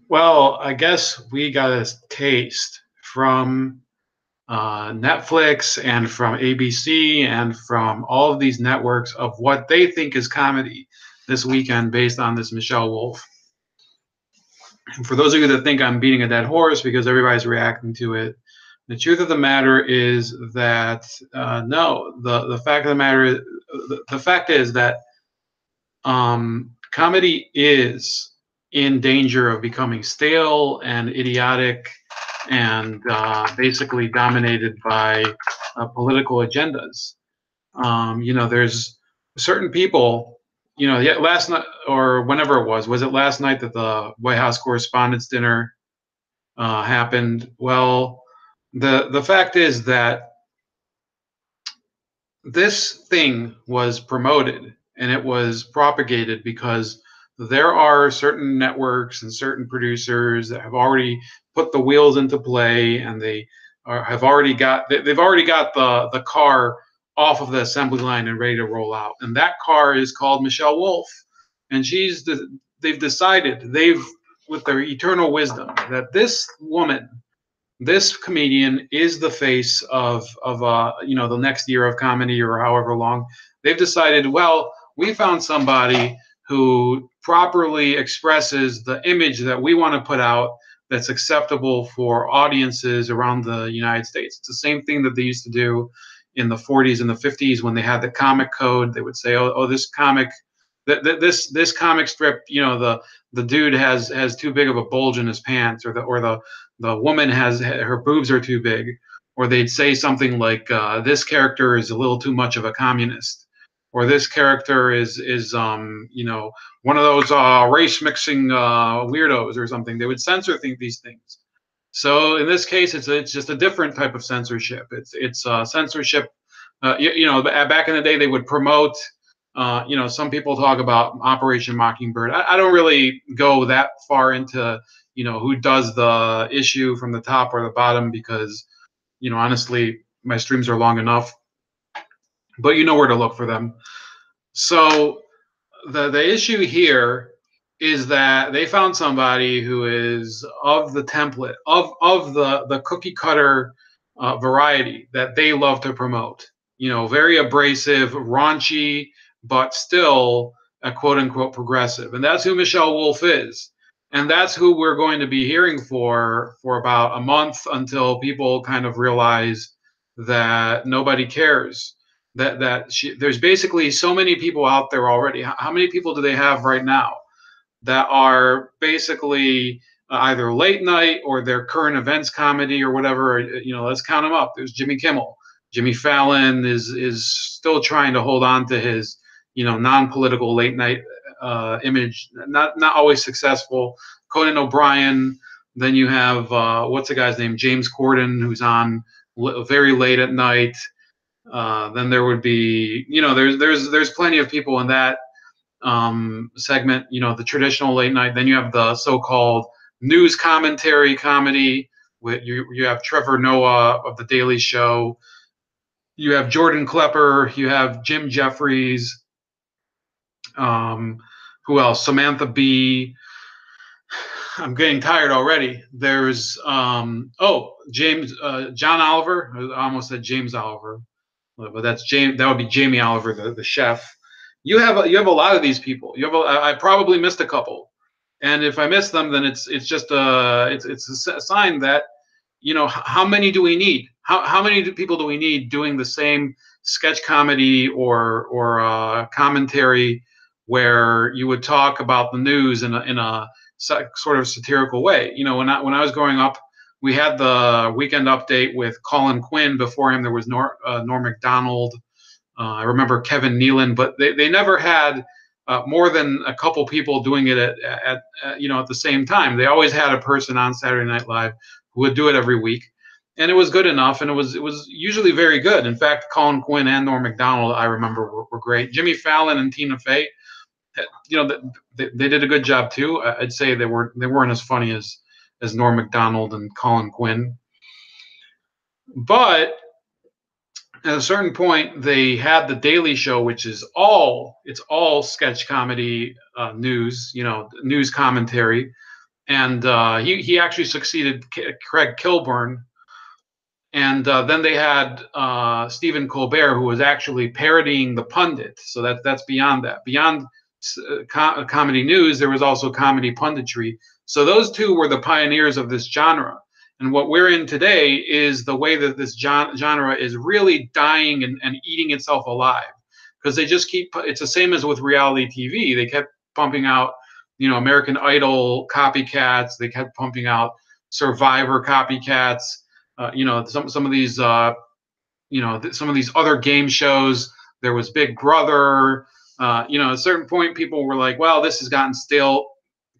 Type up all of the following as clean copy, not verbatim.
Well, I guess we got a taste from Netflix and from ABC and from all of these networks of what they think is comedy this weekend based on this Michelle Wolf. And for those of you that think I'm beating a dead horse because everybody's reacting to it, the truth of the matter is that no, the fact of the matter is the fact is that comedy is in danger of becoming stale and idiotic and basically dominated by political agendas. There's certain people, yeah, last night or whenever was it last night that the White House Correspondents' Dinner happened? Well, the fact is that this thing was promoted and it was propagated because there are certain networks and certain producers that have already put the wheels into play and they've already got the car off of the assembly line and ready to roll out, and that car is called Michelle Wolf, and they've decided, with their eternal wisdom, that this woman, this comedian, is the face of the next year of comedy or however long. They've decided, well, we found somebody who properly expresses the image that we want to put out that's acceptable for audiences around the United States. It's the same thing that they used to do in the 40s and the 50s when they had the comic code. They would say, oh, this comic, this comic strip, the dude has too big of a bulge in his pants, or the woman has her boobs are too big, or they'd say something like this character is a little too much of a communist, or this character is one of those race mixing weirdos or something. They would censor these things. So in this case, it's just a different type of censorship. It's censorship. Back in the day, they would promote. Some people talk about Operation Mockingbird. I don't really go that far into who does the issue from the top or the bottom, because honestly, my streams are long enough, but you know where to look for them. So the issue here is that they found somebody who is of the template of the cookie cutter variety that they love to promote. Very abrasive, raunchy, but still a quote unquote progressive, and that's who Michelle Wolf is. And that's who we're going to be hearing for about a month, until people kind of realize that nobody cares. There's basically so many people out there already. How many people do they have right now that are basically either late night or their current events comedy or whatever? Let's count them up. There's Jimmy Kimmel. Jimmy Fallon is still trying to hold on to his non-political late night image, not always successful. Conan O'Brien. Then you have what's the guy's name? James Corden, who's on very late at night. Then there would be, there's plenty of people in that segment, the traditional late night. Then you have the so-called news commentary comedy. You have Trevor Noah of The Daily Show. You have Jordan Klepper. You have Jim Jeffries. Who else? Samantha Bee. I'm getting tired already. There's John Oliver. I almost said James Oliver, but that's James. That would be Jamie Oliver, the chef. You have a lot of these people. I probably missed a couple, and if I miss them, then it's just it's a sign that how many do we need? How many people do we need doing the same sketch comedy or commentary, where you would talk about the news in a sort of satirical way? When I was growing up, we had the Weekend Update with Colin Quinn. Before him, there was Norm Macdonald. I remember Kevin Nealon, but they never had more than a couple people doing it at the same time. They always had a person on Saturday Night Live who would do it every week, and it was good enough, and it was usually very good. In fact, Colin Quinn and Norm Macdonald, I remember, were great. Jimmy Fallon and Tina Fey, they did a good job too. I'd say they weren't as funny as Norm Macdonald and Colin Quinn, but at a certain point, they had the Daily Show, which is all sketch comedy, news, news commentary, and he actually succeeded Craig Kilborn. And then they had Stephen Colbert, who was actually parodying the pundit. So that's beyond that. Beyond comedy news, there was also comedy punditry. So those two were the pioneers of this genre. And what we're in today is the way that this genre is really dying and eating itself alive, because they just keep. It's the same as with reality TV. They kept pumping out, American Idol copycats. They kept pumping out Survivor copycats. Some of these some of these other game shows. There was Big Brother. At a certain point, people were like, well, this has gotten stale.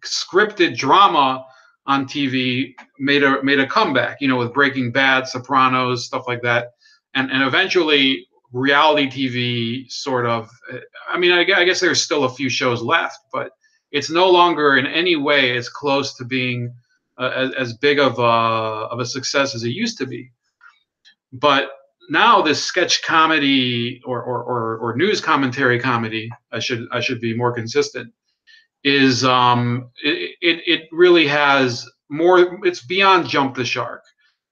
Scripted drama on TV made a comeback, with Breaking Bad, Sopranos, stuff like that. And eventually reality TV sort of, I guess there's still a few shows left, but it's no longer in any way as close to being as big of a success as it used to be. But now this sketch comedy or news commentary comedy, I should be more consistent, is it really has more. It's beyond jump the shark.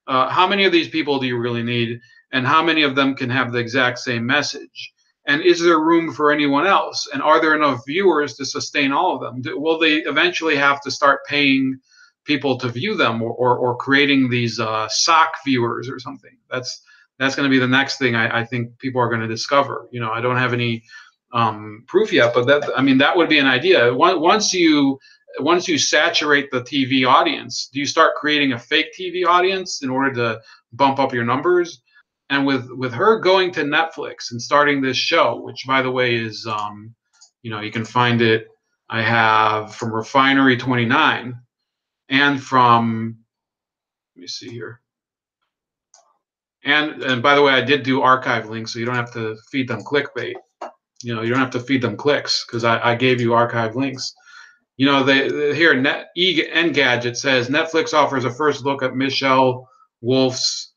How many of these people do you really need, and how many of them can have the exact same message? And is there room for anyone else? And are there enough viewers to sustain all of them? Will they eventually have to start paying people to view them, or creating these sock viewers or something? That's going to be the next thing I think people are going to discover. I don't have any proof yet, but that would be an idea. Once you saturate the TV audience, do you start creating a fake TV audience in order to bump up your numbers? And with her going to Netflix and starting this show, which by the way is you can find it. I have from Refinery 29 and from, let me see here. And by the way, I did do archive links, so you don't have to feed them clickbait. You don't have to feed them clicks, because I gave you archive links. They here Engadget says Netflix offers a first look at Michelle Wolf's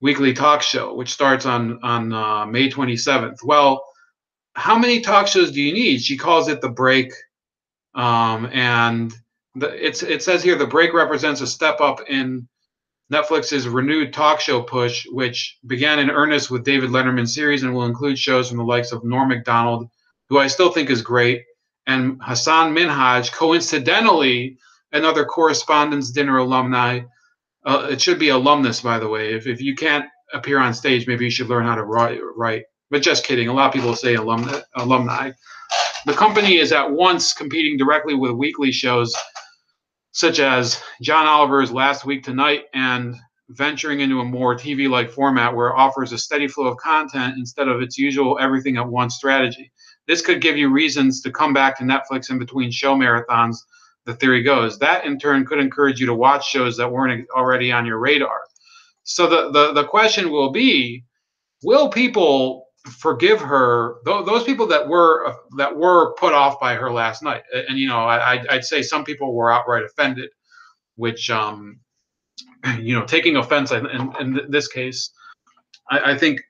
weekly talk show, which starts on May 27th. Well, how many talk shows do you need? She calls it The Break, and it says here The Break represents a step up in Netflix's renewed talk show push, which began in earnest with David Letterman's series and will include shows from the likes of Norm Macdonald, who I still think is great, and Hassan Minhaj, coincidentally, another Correspondence Dinner alumni. It should be alumnus, by the way. If you can't appear on stage, maybe you should learn how to write. But just kidding. A lot of people say alumni. The company is at once competing directly with weekly shows such as John Oliver's Last Week Tonight, and venturing into a more TV-like format where it offers a steady flow of content instead of its usual everything at once strategy. This could give you reasons to come back to Netflix in between show marathons, the theory goes. That, in turn, could encourage you to watch shows that weren't already on your radar. So the question will be, will people forgive her, those people that were put off by her last night? And I'd say some people were outright offended, which taking offense in this case, I think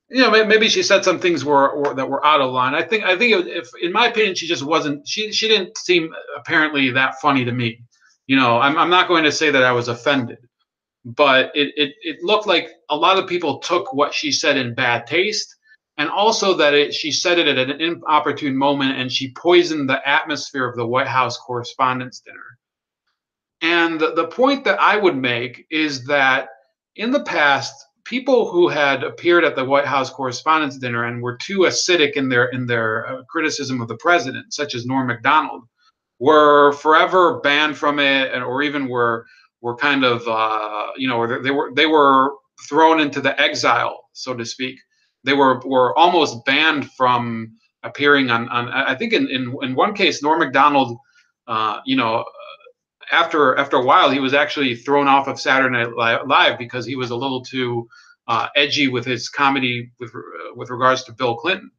maybe she said some things that were out of line. I think if in my opinion she just wasn't, she didn't seem apparently that funny to me. I'm not going to say that I was offended, but it looked like a lot of people took what she said in bad taste, and also that she said it at an inopportune moment, and she poisoned the atmosphere of the White House Correspondents' Dinner. And the point that I would make is that in the past, people who had appeared at the White House Correspondents' Dinner and were too acidic in their criticism of the president, such as Norm Macdonald, were forever banned from it, or even were kind of they were thrown into the exile, so to speak. They were almost banned from appearing on I think in one case, Norm Macdonald, after a while, he was actually thrown off of Saturday Night Live because he was a little too edgy with his comedy with regards to Bill Clinton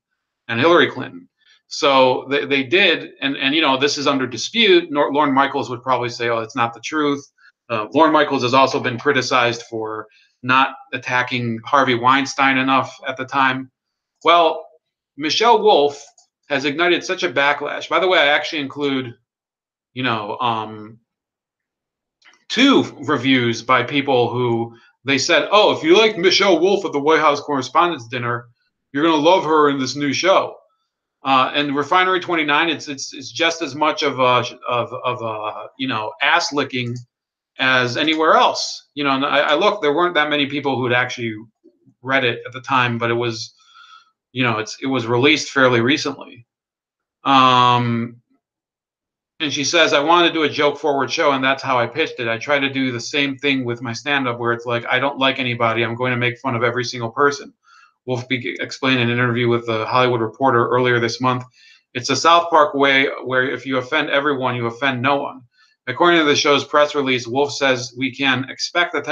and Hillary Clinton. So they did, and this is under dispute. Lorne Michaels would probably say, "Oh, it's not the truth." Lorne Michaels has also been criticized for not attacking Harvey Weinstein enough at the time. Well, Michelle Wolf has ignited such a backlash. By the way, I actually include, you know, 2 reviews by people who they said, "Oh, if you like Michelle Wolf at the White House Correspondents' Dinner, you're going to love her in this new show." And Refinery 29, it's just as much of a ass licking as anywhere else. And I look, there weren't that many people who had actually read it at the time, but it was it was released fairly recently. And she says, I want to do a joke forward show, and that's how I pitched it. I try to do the same thing with my stand-up, where it's like, I don't like anybody. I'm going to make fun of every single person. Wolf explained in an interview with the Hollywood Reporter earlier this month. It's a South Park way where if you offend everyone, you offend no one. According to the show's press release, Wolf says we can expect the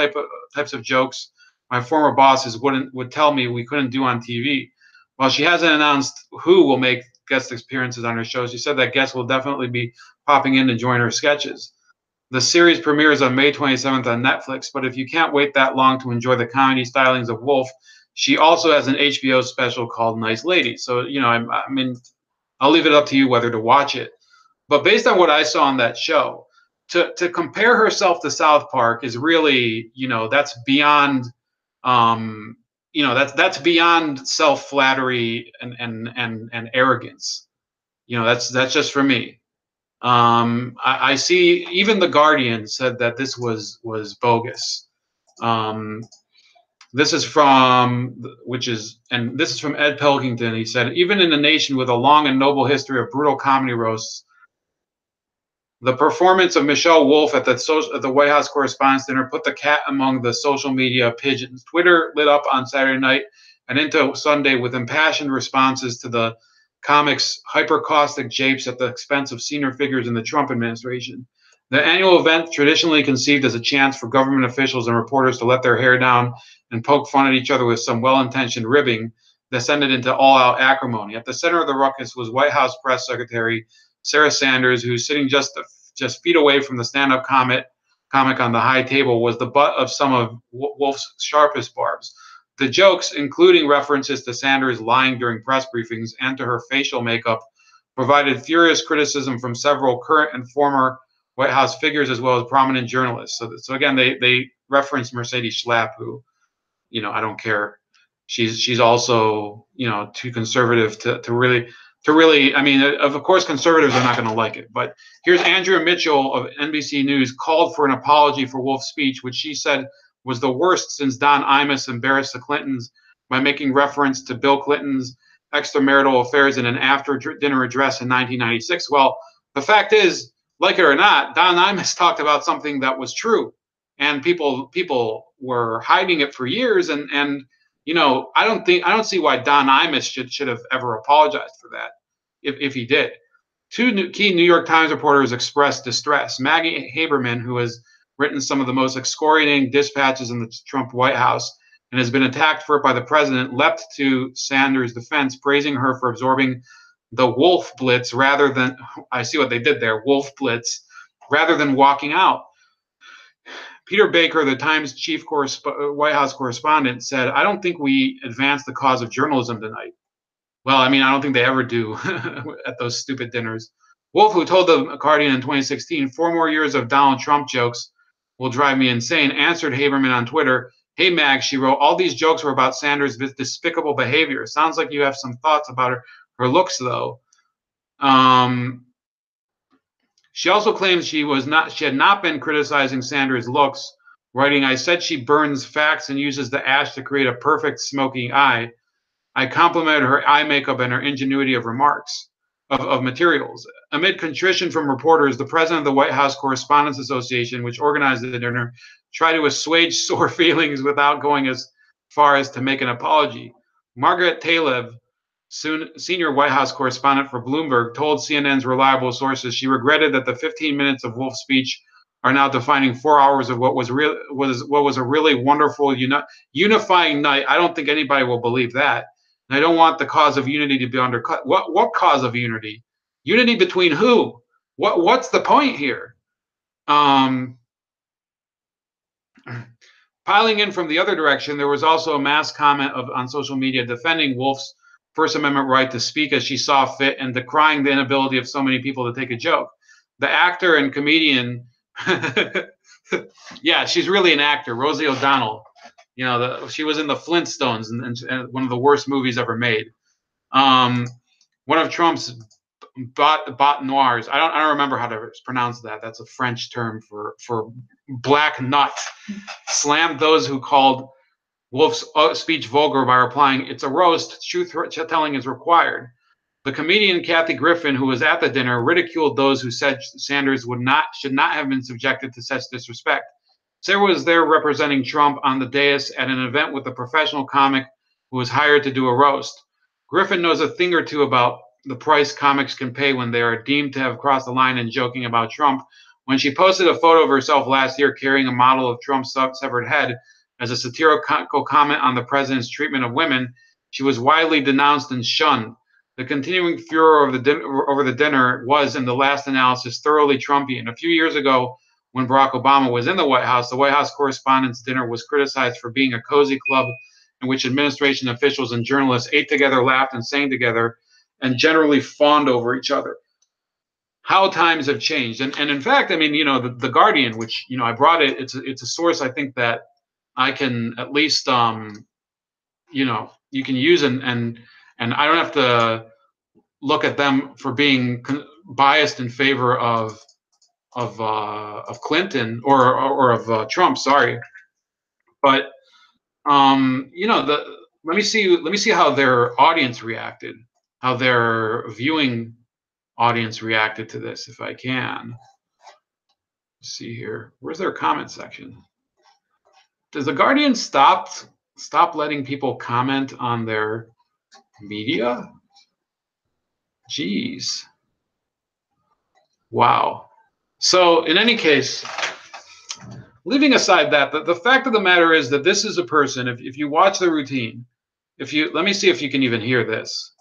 types of jokes my former bosses would tell me we couldn't do on TV. While she hasn't announced who will make guest appearances on her show, she said that guests will definitely be popping in to join her sketches. The series premieres on May 27th on Netflix, but if you can't wait that long to enjoy the comedy stylings of Wolf, she also has an HBO special called Nice Lady. So, I mean, I'll leave it up to you whether to watch it. But based on what I saw on that show, to compare herself to South Park is really, that's beyond, that's beyond self-flattery and arrogance. That's just for me. I see even the Guardian said that this was bogus. This is from Ed Pilkington. He said, even in a nation with a long and noble history of brutal comedy roasts, the performance of Michelle Wolf at the White House Correspondents' Dinner put the cat among the social media pigeons. Twitter lit up on Saturday night and into Sunday with impassioned responses to the comic's hyper-caustic japes at the expense of senior figures in the Trump administration. The annual event, traditionally conceived as a chance for government officials and reporters to let their hair down and poke fun at each other with some well-intentioned ribbing, descended into all-out acrimony. At the center of the ruckus was White House Press Secretary Sarah Sanders, who's sitting just feet away from the stand-up comic on the high table, was the butt of some of Wolf's sharpest barbs. The jokes, including references to Sanders lying during press briefings and to her facial makeup, provided furious criticism from several current and former White House figures as well as prominent journalists. So again, they referenced Mercedes Schlapp, who, I don't care. She's also, too conservative to really. I mean, of course, conservatives are not going to like it. But here's Andrea Mitchell of NBC News called for an apology for Wolf's speech, which she said was the worst since Don Imus embarrassed the Clintons by making reference to Bill Clinton's extramarital affairs in an after-dinner address in 1996. Well, the fact is, like it or not, Don Imus talked about something that was true, and people were hiding it for years. And I don't see why Don Imus should have ever apologized for that, if he did. Two key New York Times reporters expressed distress. Maggie Haberman, who has written some of the most excoriating dispatches in the Trump White House and has been attacked for it by the president, leapt to Sanders' defense, praising her for absorbing the Wolf Blitz rather than, I see what they did there, Wolf Blitz, rather than walking out. Peter Baker, the Times chief White House correspondent, said, I don't think we advanced the cause of journalism tonight. Well, I mean, I don't think they ever do at those stupid dinners. Wolf, who told the Guardian in 2016, 4 more years of Donald Trump jokes will drive me insane, answered Haberman on Twitter. Hey, Mag, she wrote, all these jokes were about Sanders' despicable behavior. Sounds like you have some thoughts about her looks, though. She also claims she had not been criticizing Sanders' looks, writing, I said she burns facts and uses the ash to create a perfect smoking eye. I complimented her eye makeup and her ingenuity of remarks, of materials. Amid contrition from reporters, the president of the White House Correspondents Association, which organized the dinner, tried to assuage sore feelings without going as far as to make an apology. Margaret Talev, senior White House correspondent for Bloomberg, told CNN's reliable sources she regretted that the 15 minutes of Wolf's speech are now defining 4 hours of what was a really wonderful unifying night. I don't think anybody will believe that. And I don't want the cause of unity to be undercut. What cause of unity? Unity between who? What's the point here? Piling in from the other direction, there was also a mass comment on social media defending Wolf's First Amendment right to speak as she saw fit and decrying the inability of so many people to take a joke. the actor and comedian. Yeah, she's really an actor, Rosie O'Donnell. You know, she was in the Flintstones, and one of the worst movies ever made. Um, One of Trump's bot noirs. I don't remember how to pronounce that. That's a French term for black nut. Slammed those who called Wolf's speech vulgar by replying, "It's a roast. Truth telling is required." The comedian Kathy Griffin, who was at the dinner, ridiculed those who said Sanders should not have been subjected to such disrespect. Sarah was there representing Trump on the dais at an event with a professional comic who was hired to do a roast. Griffin knows a thing or two about the price comics can pay when they are deemed to have crossed the line in joking about Trump. When she posted a photo of herself last year carrying a model of Trump's severed head as a satirical comment on the president's treatment of women, she was widely denounced and shunned. The continuing furor over the dinner was, in the last analysis, thoroughly Trumpian. A few years ago, when Barack Obama was in the White House Correspondents' Dinner was criticized for being a cozy club in which administration officials and journalists ate together, laughed, and sang together, and generally fawned over each other. How times have changed. And in fact, I mean, you know, the Guardian, which, you know, I brought it, it's a source I think that I can at least, you know, you can use, and I don't have to look at them for being biased in favor of Clinton or of Trump. Sorry, but you know, let me see how their audience reacted, how their viewing audience reacted to this, if I can. Let's see here. Where's their comment section? Does the Guardian stop letting people comment on their media? Jeez. Wow. So in any case, leaving aside that, the fact of the matter is that this is a person, if you watch the routine, let me see if you can even hear this.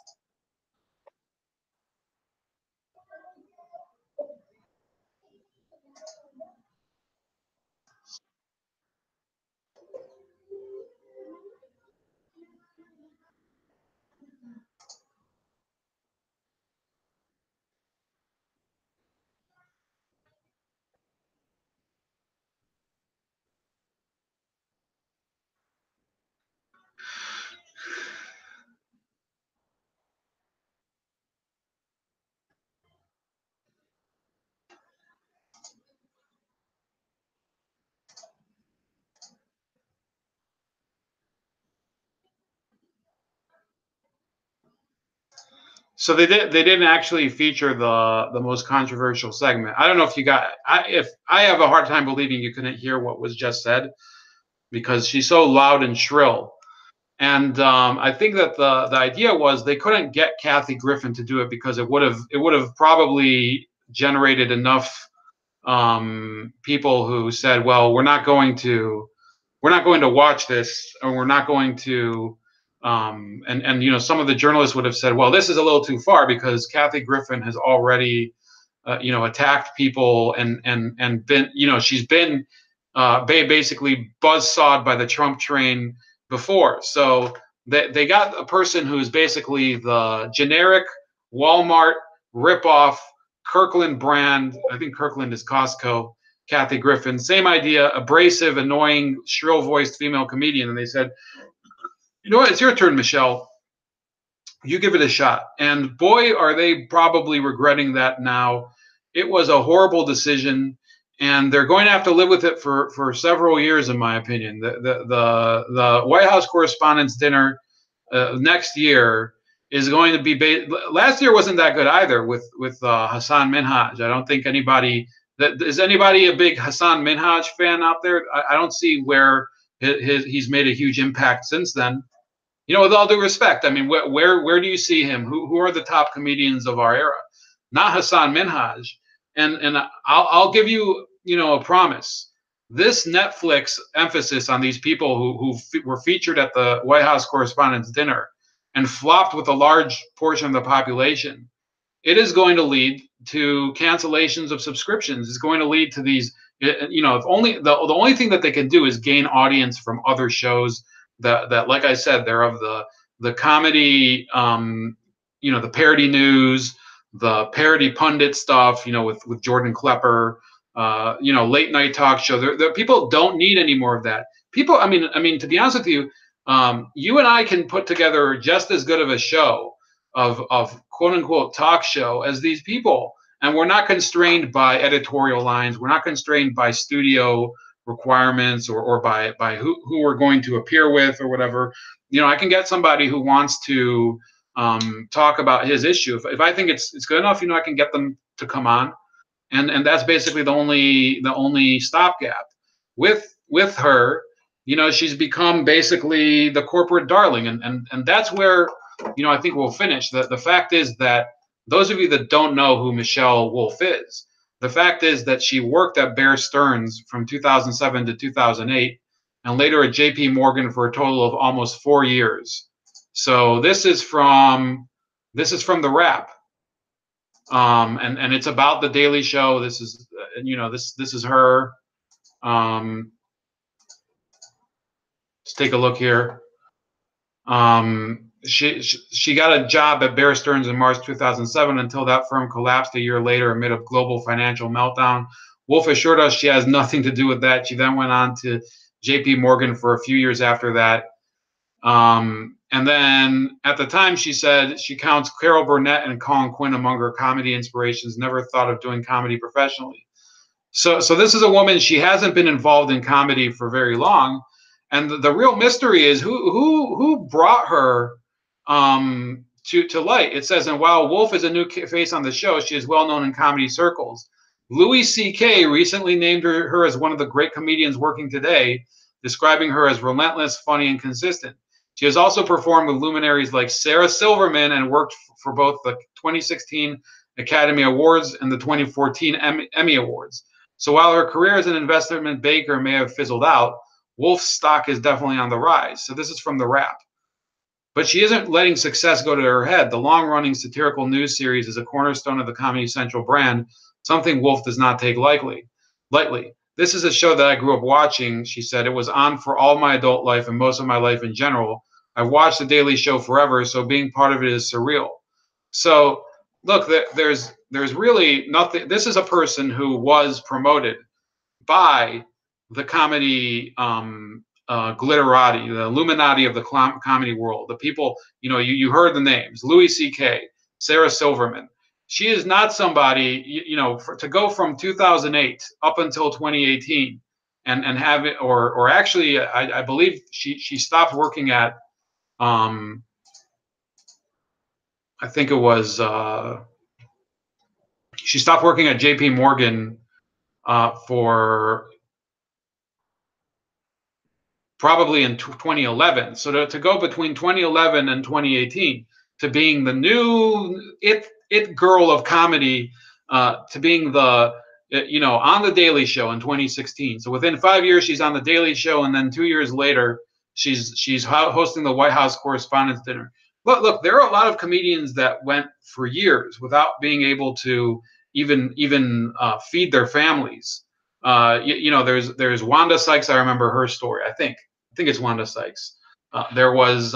So they didn't actually feature the most controversial segment. I don't know if you got. If I have a hard time believing you couldn't hear what was just said, because she's so loud and shrill. And I think that the idea was they couldn't get Kathy Griffin to do it because it would have probably generated enough people who said, well, we're not going to watch this, or we're not going to. And you know, some of the journalists would have said, well, this is a little too far because Kathy Griffin has already you know, attacked people and been, you know, she's been basically buzzsawed by the Trump train before. So they got a person who's basically the generic Walmart ripoff Kirkland brand. I think Kirkland is Costco. Kathy Griffin, same idea, abrasive, annoying, shrill-voiced female comedian. And they said, you know what, it's your turn, Michelle. You give it a shot. And boy, are they probably regretting that now. It was a horrible decision, and they're going to have to live with it for several years, in my opinion. The White House Correspondents' Dinner next year is going to be last year wasn't that good either with Hassan Minhaj. I don't think anybody is anybody a big Hassan Minhaj fan out there. I don't see where he's made a huge impact since then. You know, with all due respect, I mean, where do you see him? Who are the top comedians of our era? Not Hassan Minhaj. And I'll give you, you know, a promise. This Netflix emphasis on these people who were featured at the White House Correspondents' Dinner and flopped with a large portion of the population, it is going to lead to cancellations of subscriptions. It's going to lead to these, you know, if only the only thing that they can do is gain audience from other shows that like I said, they're of the comedy, you know, the parody news, the parody pundit stuff, with Jordan Klepper, late night talk show. People don't need any more of that. People, I mean, to be honest with you, you and I can put together just as good of a show of quote unquote talk show as these people, and we're not constrained by editorial lines. We're not constrained by studio requirements or by who we're going to appear with or whatever. I can get somebody who wants to talk about his issue. If I think it's good enough, I can get them to come on, and that's basically the only stopgap. With her, she's become basically the corporate darling, and that's where I think we'll finish. The fact is that those of you that don't know who Michelle Wolf is, the fact is that she worked at Bear Stearns from 2007 to 2008, and later at J.P. Morgan for a total of almost 4 years. So this is from the Wrap, and it's about the Daily Show. This is this is her. Let's take a look here. She got a job at Bear Stearns in March 2007 until that firm collapsed a year later amid a global financial meltdown. Wolf assured us she has nothing to do with that. She then went on to J.P. Morgan for a few years after that. And then at the time, she said she counts Carol Burnett and Colin Quinn among her comedy inspirations, never thought of doing comedy professionally. So this is a woman, she hasn't been involved in comedy for very long. And the real mystery is who brought her to light. It says, and while Wolf is a new face on the show, she is well known in comedy circles. Louis C.K. recently named her as one of the great comedians working today, describing her as relentless, funny, and consistent. She has also performed with luminaries like Sarah Silverman and worked for both the 2016 Academy Awards and the 2014 Emmy Awards. So while her career as an investment banker may have fizzled out, Wolf's stock is definitely on the rise. So this is from the Wrap. But she isn't letting success go to her head. The long-running satirical news series is a cornerstone of the Comedy Central brand, something Wolf does not take lightly. This is a show that I grew up watching, she said. It was on for all my adult life and most of my life in general. I've watched The Daily Show forever, so being part of it is surreal. So, look, there's really nothing. This is a person who was promoted by the comedy glitterati, the Illuminati of the comedy world. The people, you heard the names: Louis C.K., Sarah Silverman. She is not somebody, to go from 2008 up until 2018 and have it, or actually, I believe she stopped working at, I think it was, she stopped working at J.P. Morgan for probably in 2011. So to go between 2011 and 2018 to being the new it girl of comedy, to being the on the Daily Show in 2016. So within 5 years she's on the Daily Show, and then 2 years later she's hosting the White House Correspondents' Dinner. But look, there are a lot of comedians that went for years without being able to even feed their families. There's Wanda Sykes. I remember her story. I think it's Wanda Sykes. There was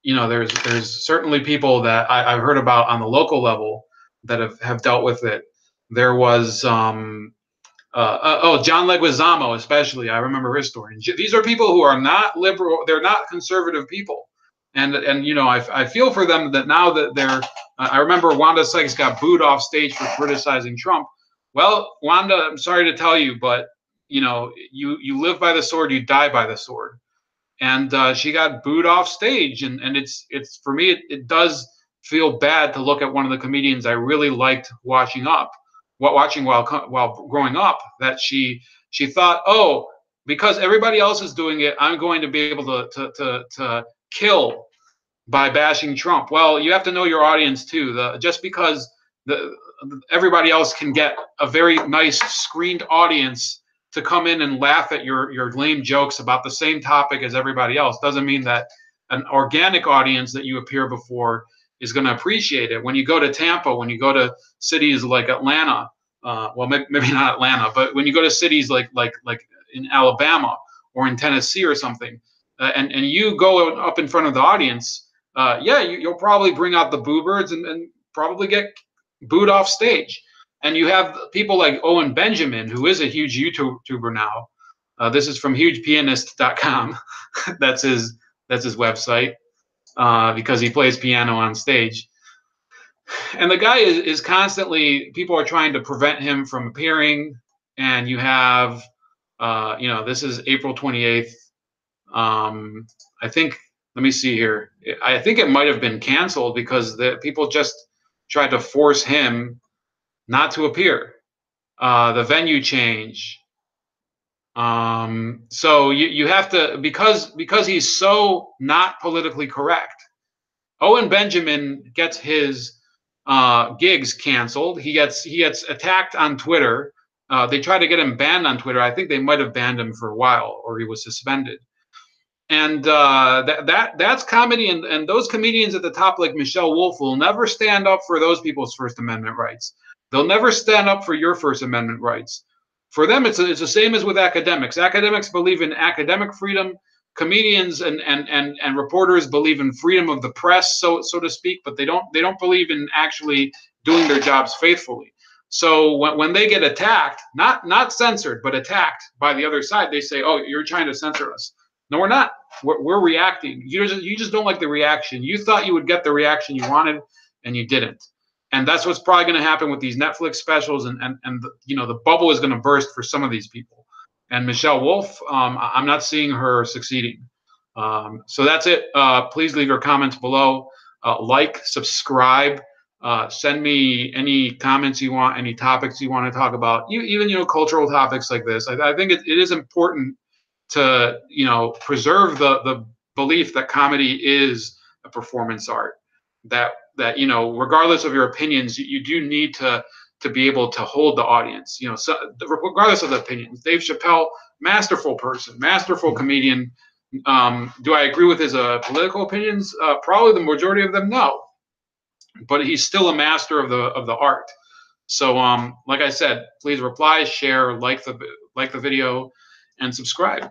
there's certainly people that I've heard about on the local level that have dealt with it. There was John Leguizamo, especially. I remember his story. These are people who are not liberal. They're not conservative people. And I feel for them that now that they're. I remember Wanda Sykes got booed off stage for criticizing Trump. Well, Wanda, I'm sorry to tell you, but you live by the sword, you die by the sword. And she got booed off stage, and it's for me, it does feel bad to look at one of the comedians I really liked watching while growing up, that she thought, oh, because everybody else is doing it, I'm going to be able to kill by bashing Trump. Well, you have to know your audience too. Just because everybody else can get a very nice screened audience to come in and laugh at your lame jokes about the same topic as everybody else doesn't mean that an organic audience that you appear before is going to appreciate it. When you go to Tampa, when you go to cities like Atlanta, well, maybe not Atlanta, but when you go to cities like in Alabama or in Tennessee or something, and you go up in front of the audience, you'll probably bring out the boo birds, and probably get booed off stage. And you have people like Owen Benjamin, who is a huge YouTuber now. This is from hugepianist.com. that's his website, because he plays piano on stage. And the guy is constantly, people are trying to prevent him from appearing. And you have, this is April 28th. I think, let me see here. I think it might have been canceled because the people just tried to force him not to appear. The venue change. So you have to, because he's so not politically correct. Owen Benjamin gets his gigs canceled. He gets attacked on Twitter. They tried to get him banned on Twitter. I think they might have banned him for a while, or he was suspended. And that's comedy, and those comedians at the top, like Michelle Wolf, will never stand up for those people's First Amendment rights. They'll never stand up for your First Amendment rights. For them, it's the same as with academics. Academics believe in academic freedom. Comedians and reporters believe in freedom of the press, so to speak, but they don't believe in actually doing their jobs faithfully. So when they get attacked, not censored, but attacked by the other side, they say, "Oh, you're trying to censor us." No, we're not. We're reacting. You just don't like the reaction. You thought you would get the reaction you wanted, and you didn't. And that's what's probably going to happen with these Netflix specials, and the bubble is going to burst for some of these people. And Michelle Wolf, I'm not seeing her succeeding. So that's it. Please leave your comments below. Like, subscribe. Send me any comments you want, any topics you want to talk about. Even cultural topics like this. I think it is important to preserve the belief that comedy is a performance art, that regardless of your opinions, you do need to be able to hold the audience, so regardless of the opinions. Dave Chappelle, masterful person, masterful comedian. Do I agree with his political opinions? Probably the majority of them, no, but he's still a master of the art. So like I said, please reply, share, like the video, and subscribe.